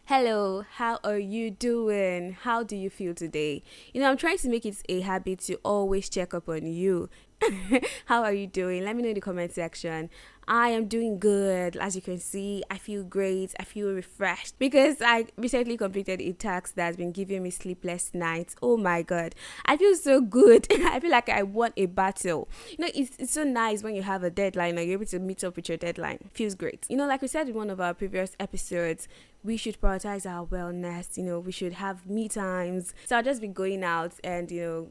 Hello, how are you doing? How do you feel today? I'm trying to make it a habit to always check up on you. How are you doing? Let me know in the comment section. I am doing good. As you can see, I feel great. I feel refreshed because I recently completed a task that's been giving me sleepless nights. Oh my god. I feel so good. I feel like I won a battle. It's so nice when you have a deadline and you're able to meet up with your deadline. Feels great. Like we said in one of our previous episodes, we should prioritize our wellness. We should have me times. So I'll just be going out and,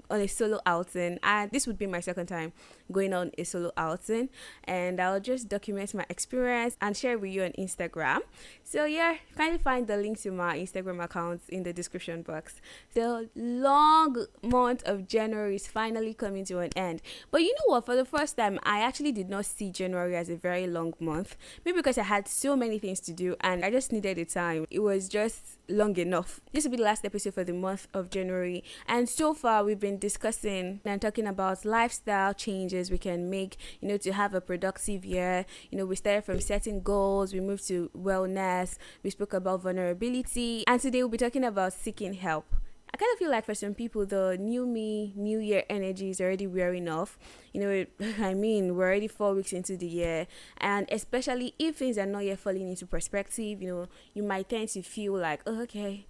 on a solo outing. And this would be my second time going on a solo outing. And I'll just document my experience and share with you on Instagram. So yeah, kindly find the link to my Instagram account in the description box. The long month of January is finally coming to an end. But you know what? For the first time, I actually did not see January as a very long month. Maybe because I had so many things to do and I just needed it. It was just long enough. This will be the last episode for the month of January, and so far we've been discussing and talking about lifestyle changes we can make to have a productive year. We started from setting goals, we moved to wellness, we spoke about vulnerability, and today we'll be talking about seeking help. I kind of feel like for some people, the new me, new year energy is already wearing off. We're already 4 weeks into the year. And especially if things are not yet falling into perspective, you might tend to feel like, oh, okay,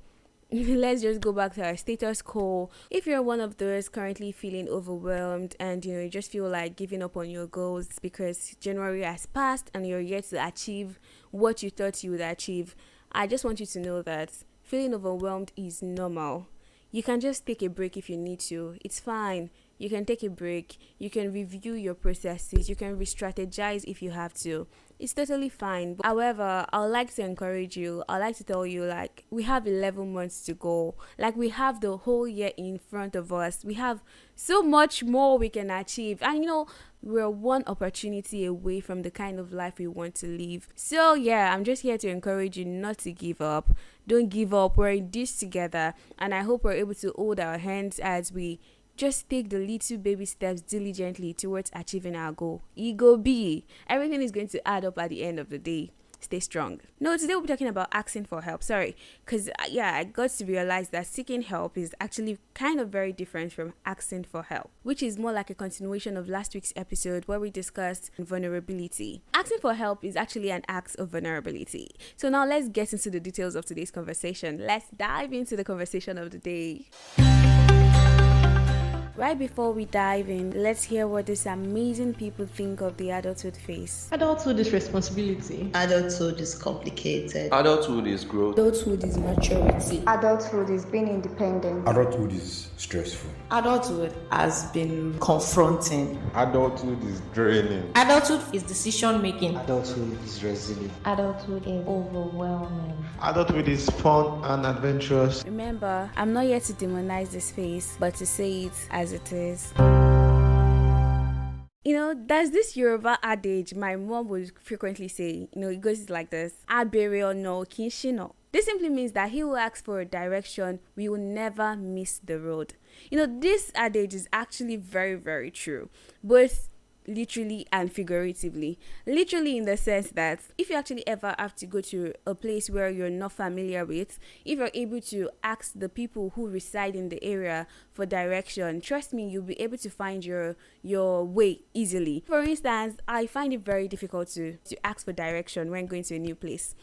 let's just go back to our status quo. If you're one of those currently feeling overwhelmed and, you just feel like giving up on your goals because January has passed and you're yet to achieve what you thought you would achieve, I just want you to know that feeling overwhelmed is normal. You can just take a break if you need to. It's fine. You can take a break. You can review your processes. You can re-strategize if you have to. It's totally fine. However, I would like to encourage you. I would like to tell you, we have 11 months to go. We have the whole year in front of us. We have so much more we can achieve. And, we're one opportunity away from the kind of life we want to live. So, yeah, I'm just here to encourage you not to give up. Don't give up. We're in this together. And I hope we're able to hold our hands as we just take the little baby steps diligently towards achieving our goal. Ego B. Everything is going to add up at the end of the day. Stay strong. No, today we'll be talking about asking for help. Because I got to realize that seeking help is actually kind of very different from asking for help, which is more like a continuation of last week's episode where we discussed vulnerability. Asking for help is actually an act of vulnerability. So now let's get into the details of today's conversation. Let's dive into the conversation of the day. Right before we dive in, let's hear what these amazing people think of the adulthood phase. Adulthood is responsibility. Adulthood is complicated. Adulthood is growth. Adulthood is maturity. Adulthood is being independent. Adulthood is stressful. Adulthood has been confronting. Adulthood is draining. Adulthood is decision making. Adulthood is resilient. Adulthood is overwhelming. Adulthood is fun and adventurous. Remember, I'm not here to demonize this phase, but to say it as it is. There's this Yoruba adage my mom would frequently say. It goes like this: Abere no kinshino. This simply means that he who asks for a direction will never miss the road. This adage is actually very, very true, both literally and figuratively. Literally in the sense that if you actually ever have to go to a place where you're not familiar with, if you're able to ask the people who reside in the area for direction, trust me, you'll be able to find your way easily. For instance, I find it very difficult to ask for direction when going to a new place.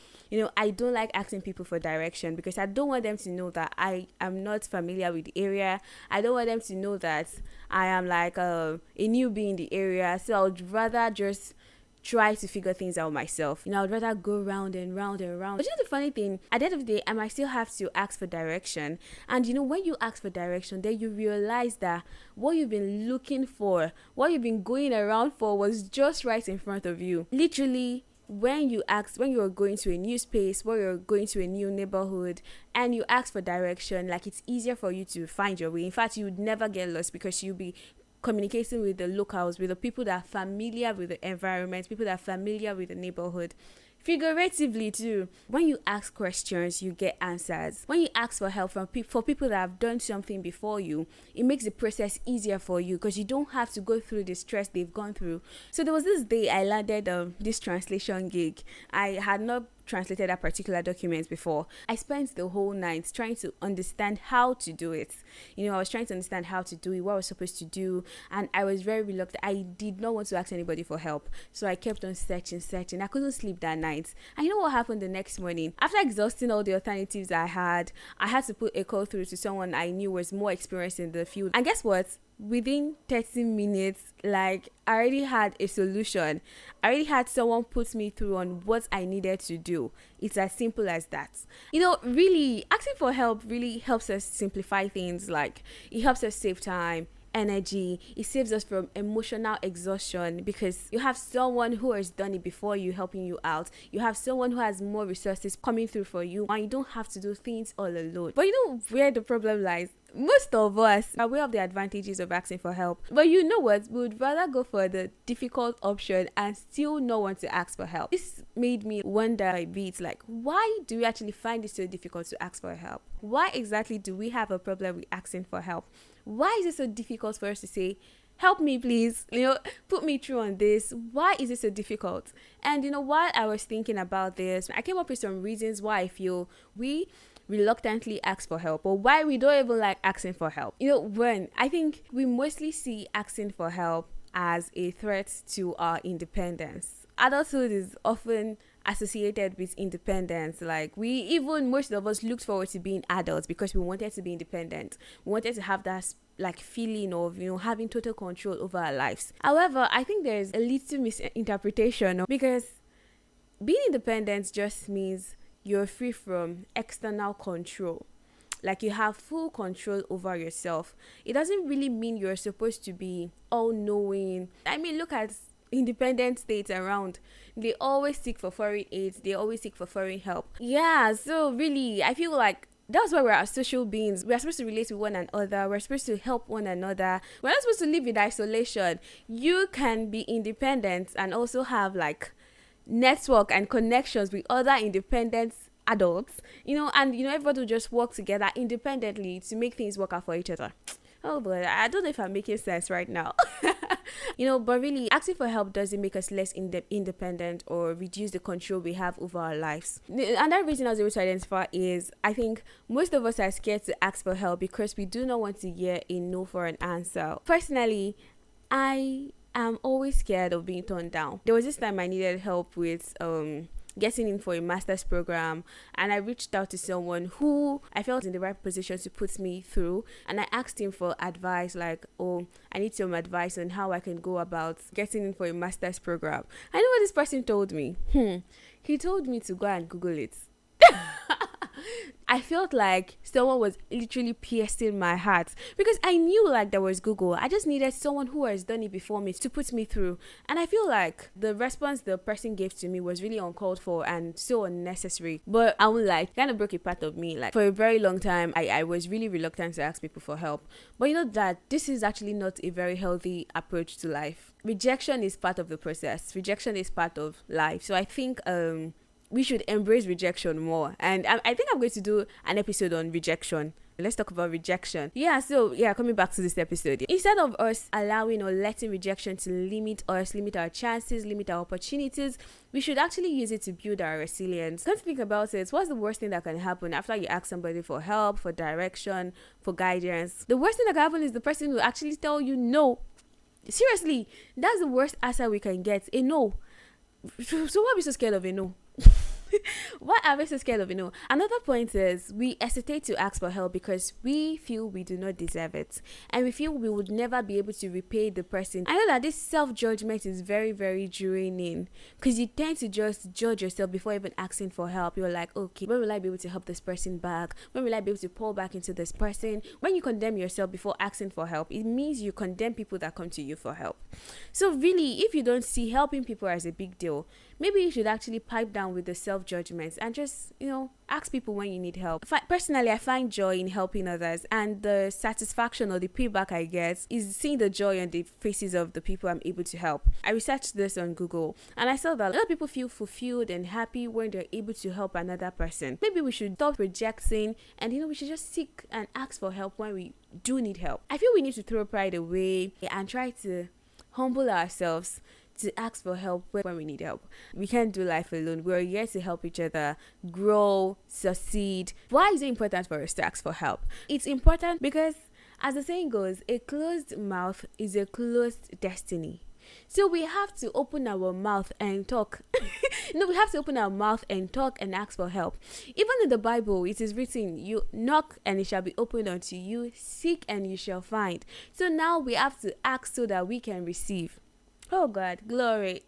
I don't like asking people for direction because I don't want them to know that I am not familiar with the area. I don't want them to know that I am like a newbie in the area. So I would rather just try to figure things out myself. I would rather go round and round and round. But the funny thing, at the end of the day, I might still have to ask for direction. And when you ask for direction, then you realize that what you've been looking for, what you've been going around for was just right in front of you. Literally, when you are going to a new space, when you're going to a new neighborhood and you ask for direction, it's easier for you to find your way. In fact, you would never get lost because you'll be communicating with the locals, with the people that are familiar with the environment, people that are familiar with the neighborhood. Figuratively too, when you ask questions, you get answers. When you ask for help from people that have done something before you, it makes the process easier for you because you don't have to go through the stress they've gone through. So there was this day I landed this translation gig. I had not translated that particular document before. I spent the whole night trying to understand how to do it. I was trying to understand how to do it, what I was supposed to do, and I was very reluctant. I did not want to ask anybody for help, so I kept on searching. I couldn't sleep that night. And you know what happened the next morning? After exhausting all the alternatives I had to put a call through to someone I knew was more experienced in the field. And guess what? Within 30 minutes, I already had a solution. I already had someone put me through on what I needed to do. It's as simple as that. Really, asking for help really helps us simplify things. It helps us save time, energy. It saves us from emotional exhaustion because you have someone who has done it before you helping you out. You have someone who has more resources coming through for you, and you don't have to do things all alone. But where the problem lies? Most of us are aware of the advantages of asking for help, but you know what? We would rather go for the difficult option and still not want to ask for help. This made me wonder a bit, why do we actually find it so difficult to ask for help? Why exactly do we have a problem with asking for help? Why is it so difficult for us to say, help me please, put me through on this? Why is it so difficult? And while I was thinking about this, I came up with some reasons why I feel we reluctantly ask for help, or why we don't even like asking for help. When I think we mostly see asking for help as a threat to our independence. Adulthood is often associated with independence. Most of us looked forward to being adults because we wanted to be independent. We wanted to have that feeling of having total control over our lives. However, I think there's a little misinterpretation, because being independent just means you're free from external control. You have full control over yourself. It doesn't really mean you're supposed to be all-knowing. Look at independent states around. They always seek for foreign aid. They always seek for foreign help. Yeah, so really, I feel like that's why we're as social beings. We're supposed to relate with one another. We're supposed to help one another. We're not supposed to live in isolation. You can be independent and also have network and connections with other independent adults, and everybody will just work together independently to make things work out for each other. Oh boy, I don't know if I'm making sense right now. But really, asking for help doesn't make us less independent or reduce the control we have over our lives. Another reason I was able to identify is, I think most of us are scared to ask for help because we do not want to hear a no for an answer. Personally, I'm always scared of being turned down. There was this time I needed help with getting in for a master's program, and I reached out to someone who I felt in the right position to put me through, and I asked him for advice, I need some advice on how I can go about getting in for a master's program. I know what this person told me. He told me to go and Google it. I felt like someone was literally piercing my heart because I knew there was Google. I just needed someone who has done it before me to put me through. And I feel like the response the person gave to me was really uncalled for and so unnecessary. But I won't lie, it kind of broke a part of me. For a very long time, I was really reluctant to ask people for help. But that this is actually not a very healthy approach to life. Rejection is part of the process. Rejection is part of life. So I think we should embrace rejection more. And I think I'm going to do an episode on rejection. Let's talk about rejection. Coming back to this episode. Instead of us allowing or letting rejection to limit us, limit our chances, limit our opportunities, we should actually use it to build our resilience. Come to think about it, what's the worst thing that can happen after you ask somebody for help, for direction, for guidance? The worst thing that can happen is the person will actually tell you no. Seriously, that's the worst answer we can get, a no. So why are we so scared of a no? Why are we so scared of Another point is we hesitate to ask for help because we feel we do not deserve it, and we feel we would never be able to repay the person. I know that this self-judgment is very, very draining because you tend to just judge yourself before even asking for help. You're like, okay, when will I be able to help this person back? When will I be able to pour back into this person? When you condemn yourself before asking for help, it means you condemn people that come to you for help. So really, if you don't see helping people as a big deal, maybe you should actually pipe down with the self-judgments and just, ask people when you need help. Personally, I find joy in helping others, and the satisfaction or the payback I get is seeing the joy on the faces of the people I'm able to help. I researched this on Google, and I saw that a lot of people feel fulfilled and happy when they're able to help another person. Maybe we should stop rejecting, and we should just seek and ask for help when we do need help. I feel we need to throw pride away and try to humble ourselves to ask for help when we need help. We can't do life alone. We're here to help each other grow, succeed. Why is it important for us to ask for help? It's important because, as the saying goes, a closed mouth is a closed destiny. So we have to open our mouth and talk. We have to open our mouth and talk and ask for help. Even in the Bible, it is written, you knock and it shall be opened unto you, seek and you shall find. So now we have to ask so that we can receive. Oh God, glory.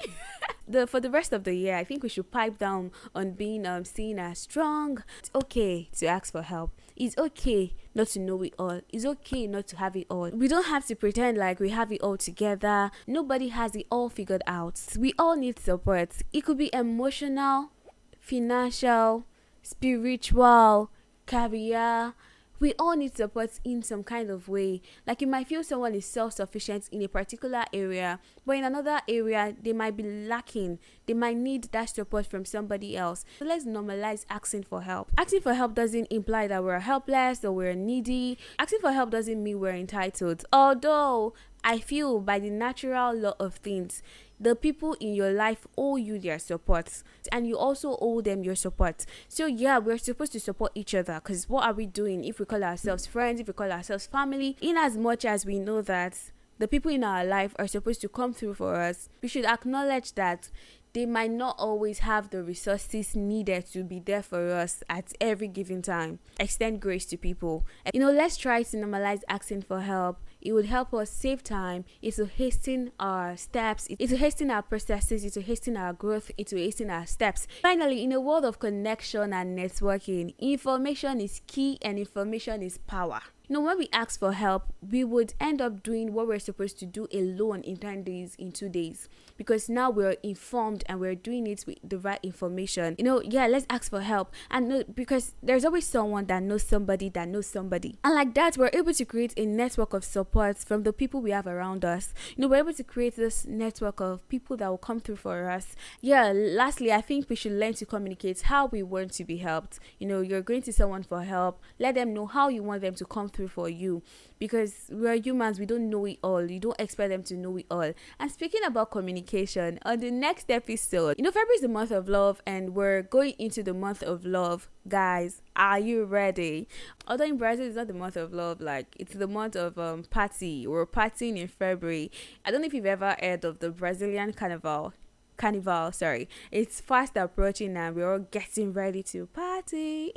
For the rest of the year, I think we should pipe down on being seen as strong. It's okay to ask for help. It's okay not to know it all. It's okay not to have it all. We don't have to pretend like we have it all together. Nobody has it all figured out. We all need support. It could be emotional, financial, spiritual, career. We all need support in some kind of way. Like, you might feel someone is self-sufficient in a particular area, but in another area they might be lacking. They might need that support from somebody else. So let's normalize asking for help. Asking for help doesn't imply that we're helpless or we're needy. Asking for help doesn't mean we're entitled. Although I feel, by the natural law of things, the people in your life owe you their support, and you also owe them your support. So yeah, we're supposed to support each other, because what are we doing if we call ourselves friends, if we call ourselves family? In as much as we know that the people in our life are supposed to come through for us, we should acknowledge that they might not always have the resources needed to be there for us at every given time. Extend grace to people. Let's try to normalize asking for help. It would help us save time. It will hasten our steps. It will hasten our processes. It will hasten our growth. It will hasten our steps. Finally, in a world of connection and networking, information is key and information is power. When we ask for help, we would end up doing what we're supposed to do alone in 10 days, in 2 days, because now we're informed and we're doing it with the right information. Let's ask for help. And because there's always someone that knows somebody that knows somebody. And like that, we're able to create a network of support from the people we have around us. We're able to create this network of people that will come through for us. Lastly, I think we should learn to communicate how we want to be helped. You're going to someone for help. Let them know how you want them to come through for you, because we're humans. We don't know it all. You don't expect them to know it all. And speaking about communication, on the next episode, February is the month of love, and we're going into the month of love. Guys, are you ready? Although in Brazil it's not the month of love, like it's the month of party. We're partying in February. I don't know if you've ever heard of the Brazilian carnival, it's fast approaching and we're all getting ready to party.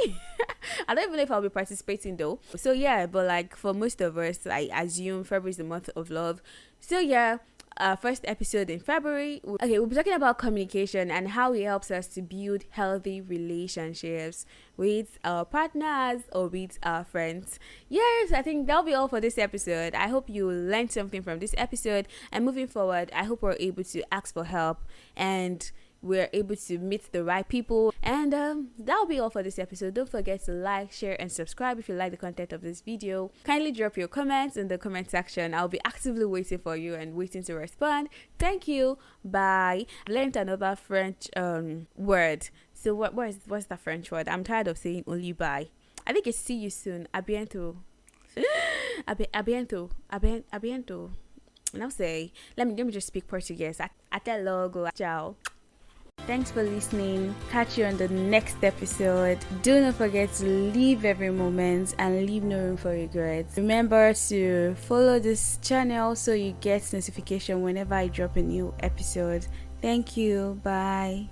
I don't even know if I'll be participating though. So yeah, but like for most of us, I assume February is the month of love. So yeah, first episode in February. We'll be talking about communication and how it helps us to build healthy relationships with our partners or with our friends. Yes, I think that'll be all for this episode. I hope you learned something from this episode, and moving forward, I hope we're able to ask for help and we're able to meet the right people. And that'll be all for this episode. Don't forget to like, share and subscribe if you like the content of this video. Kindly drop your comments in the comment section. I'll be actively waiting for you and waiting to respond. Thank you. Bye. I learned another French word. So what's the French word? I'm tired of saying only bye. I think it's see you soon. A bientôt. A bientôt. A bientôt. Now say, let me just speak Portuguese. Até logo. Ciao. Thanks for listening. Catch you on the next episode. Do not forget to live every moment and leave no room for regrets. Remember to follow this channel so you get notification whenever I drop a new episode. Thank you. Bye.